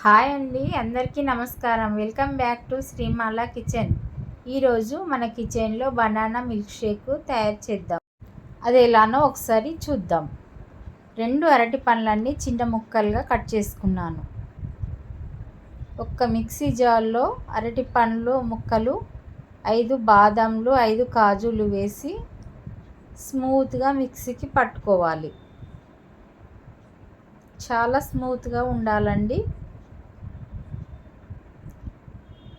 Hi అండి, అందరికీ నమస్కారం. Welcome back to శ్రీమాల kitchen. ఈరోజు మన కిచెన్లో బనానా మిల్క్ షేక్ తయారు చేద్దాం. అది ఎలానో ఒకసారి చూద్దాం. 2 అరటి పండ్లన్నీ చిన్న ముక్కలుగా కట్ చేసుకున్నాను. ఒక మిక్సీ జార్లో అరటి పండ్లు ముక్కలు, 5 బాదంలు, 5 కాజులు వేసి స్మూత్గా మిక్సీకి పట్టుకోవాలి. చాలా స్మూత్గా ఉండాలండి.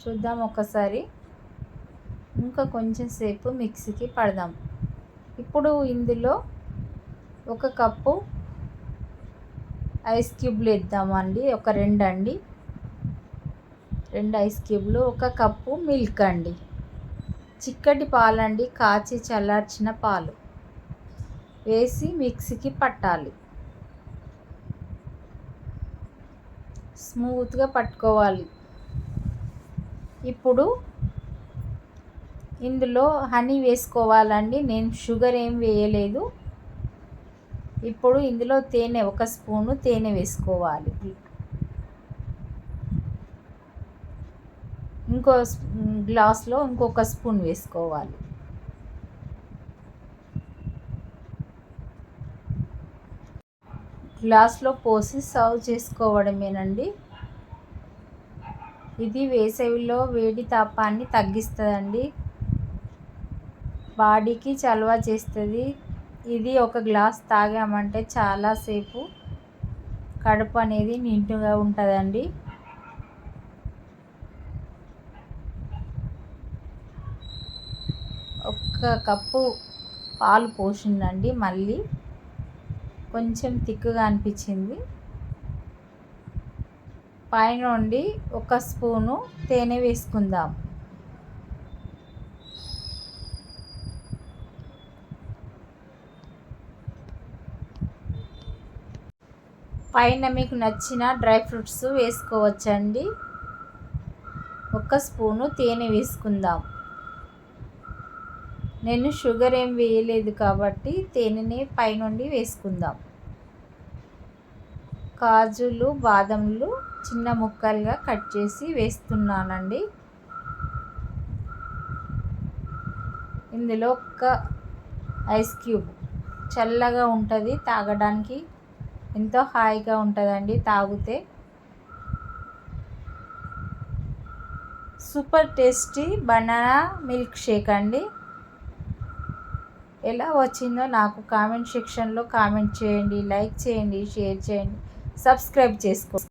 చూద్దాం ఒకసారి. ఇంకా కొంచెం సేపు మిక్సీకి పడదాం. ఇప్పుడు ఇందులో 1 కప్పు ఐస్ క్యూబ్లు వేద్దామండి. 2 అండి, 2 ఐస్ క్యూబ్లు, 1 కప్పు మిల్క్ అండి, చిక్కటి పాలండి, కాచి చల్లార్చిన పాలు వేసి మిక్సీకి పట్టాలి. స్మూత్గా పట్టుకోవాలి. ఇప్పుడు ఇందులో హనీ వేసుకోవాలండి. నేను షుగర్ ఏం వేయలేదు. ఇప్పుడు ఇందులో తేనె, 1 స్పూను తేనె వేసుకోవాలి. ఇంకో గ్లాస్లో ఇంకొక స్పూన్ వేసుకోవాలి. గ్లాస్లో పోసి సర్వ్ చేసుకోవడమేనండి. ఇది వేసవిలో వేడి తాపాన్ని తగ్గిస్తుందండి, బాడీకి చలవ చేస్తుంది. ఇది 1 గ్లాస్ తాగామంటే చాలాసేపు కడుపు అనేది నిండుగా ఉంటుందండి. ఒక కప్పు పాలు పోసిందండి. మళ్ళీ కొంచెం తిక్కుగా అనిపించింది. పైనుండి 1 స్పూను తేనె వేసుకుందాం. పైన మీకు నచ్చిన డ్రై ఫ్రూట్స్ వేసుకోవచ్చండి. 1 స్పూను తేనె వేసుకుందాం. నేను షుగర్ ఏం వేయలేదు కాబట్టి తేనెని పైనుండి వేసుకుందాం. కాజులు, బాదంలు చిన్న ముక్కలుగా కట్ చేసి వేస్తున్నానండి. ఇందులో 1 ఐస్ క్యూబ్, చల్లగా ఉంటుంది, తాగడానికి ఎంతో హాయిగా ఉంటుందండి. తాగితే super tasty banana milk shake అండి. ఎలా వచ్చిందో నాకు కామెంట్ సెక్షన్లో కామెంట్ చేయండి, లైక్ చేయండి, షేర్ చేయండి, సబ్స్క్రైబ్ చేసుకోండి.